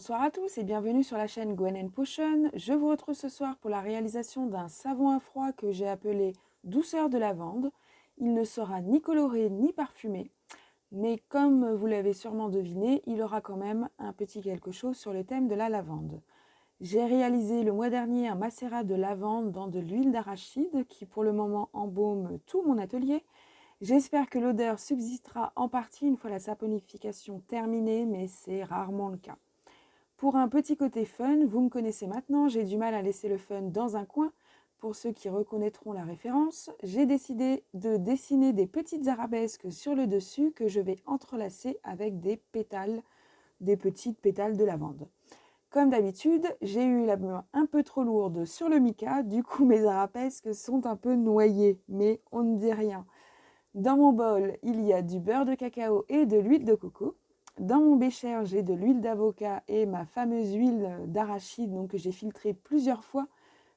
Bonsoir à tous et bienvenue sur la chaîne Gwen & Potion. Je vous retrouve ce soir pour la réalisation d'un savon à froid que j'ai appelé Douceur de Lavande. Il ne sera ni coloré ni parfumé, mais comme vous l'avez sûrement deviné, il aura quand même un petit quelque chose sur le thème de la lavande. J'ai réalisé le mois dernier un macérat de lavande dans de l'huile d'arachide qui pour le moment embaume tout mon atelier. J'espère que l'odeur subsistera en partie une fois la saponification terminée, mais c'est rarement le cas. Pour un petit côté fun, vous me connaissez maintenant, j'ai du mal à laisser le fun dans un coin. Pour ceux qui reconnaîtront la référence, j'ai décidé de dessiner des petites arabesques sur le dessus que je vais entrelacer avec des pétales, des petites pétales de lavande. Comme d'habitude, j'ai eu la main un peu trop lourde sur le mica, du coup mes arabesques sont un peu noyées, mais on ne dit rien. Dans mon bol, il y a du beurre de cacao et de l'huile de coco. Dans mon bécher, j'ai de l'huile d'avocat et ma fameuse huile d'arachide donc que j'ai filtrée plusieurs fois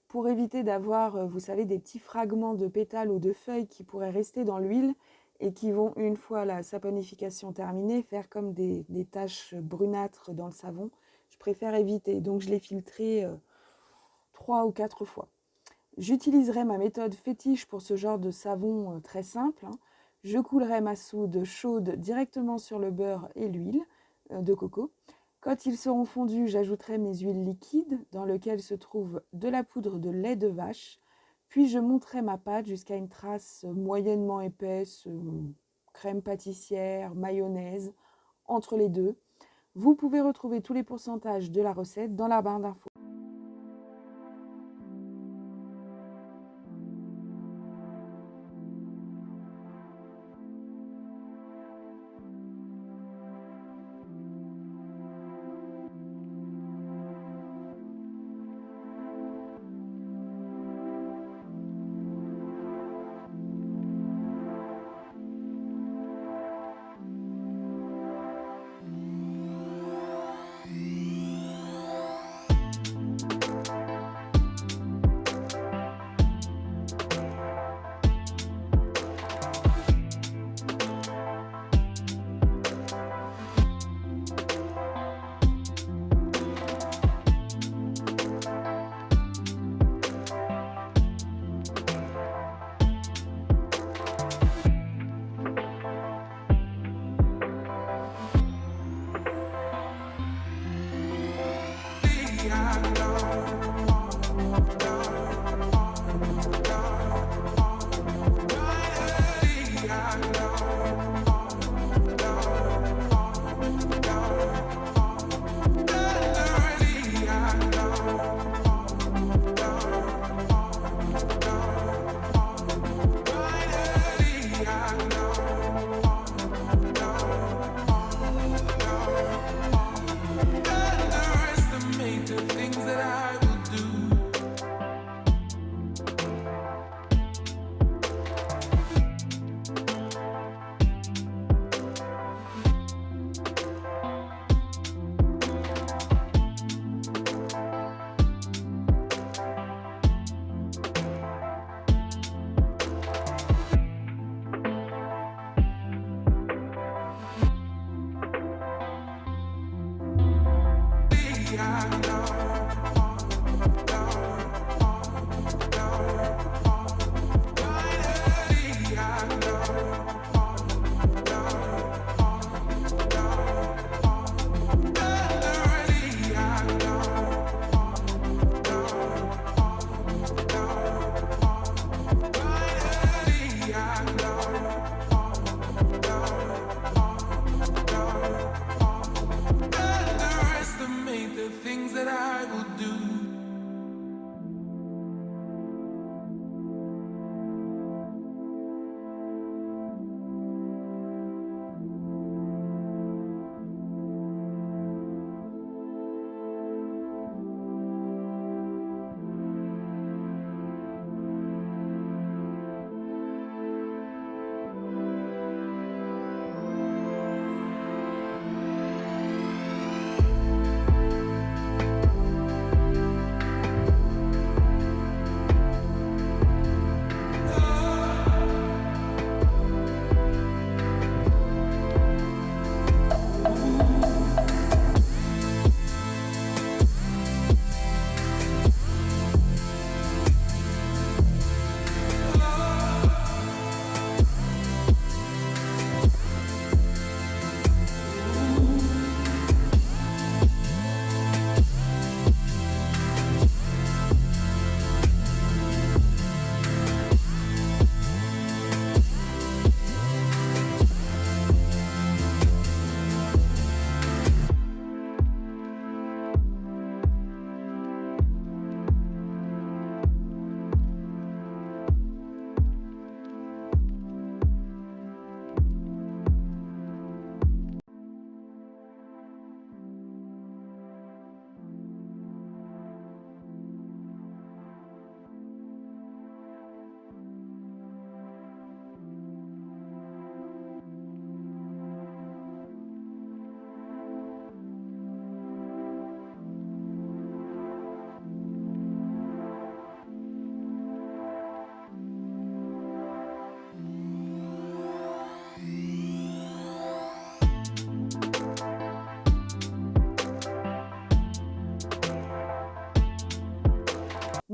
pour éviter d'avoir, vous savez, des petits fragments de pétales ou de feuilles qui pourraient rester dans l'huile et qui vont, une fois la saponification terminée, faire comme des taches brunâtres dans le savon. Je préfère éviter, donc je l'ai filtré 3 ou 4 fois. J'utiliserai ma méthode fétiche pour ce genre de savon très simple. Je coulerai ma soude chaude directement sur le beurre et l'huile de coco. Quand ils seront fondus, j'ajouterai mes huiles liquides dans lesquelles se trouve de la poudre de lait de vache. Puis je monterai ma pâte jusqu'à une trace moyennement épaisse, crème pâtissière, mayonnaise, entre les deux. Vous pouvez retrouver tous les pourcentages de la recette dans la barre d'infos.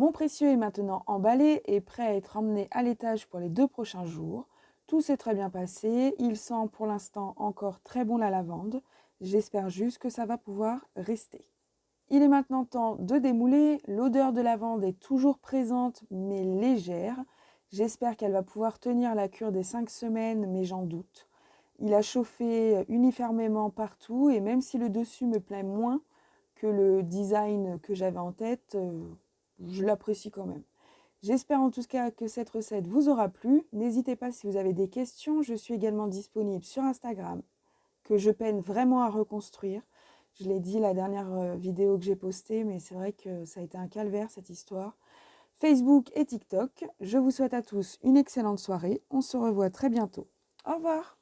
Mon précieux est maintenant emballé et prêt à être emmené à l'étage pour les 2 prochains jours. Tout s'est très bien passé, il sent pour l'instant encore très bon la lavande. J'espère juste que ça va pouvoir rester. Il est maintenant temps de démouler. L'odeur de lavande est toujours présente mais légère. J'espère qu'elle va pouvoir tenir la cure des 5 semaines, mais j'en doute. Il a chauffé uniformément partout et même si le dessus me plaît moins que le design que j'avais en tête, je l'apprécie quand même. J'espère en tout cas que cette recette vous aura plu. N'hésitez pas si vous avez des questions. Je suis également disponible sur Instagram, que je peine vraiment à reconstruire. Je l'ai dit la dernière vidéo que j'ai postée, mais c'est vrai que ça a été un calvaire cette histoire. Facebook et TikTok. Je vous souhaite à tous une excellente soirée. On se revoit très bientôt. Au revoir.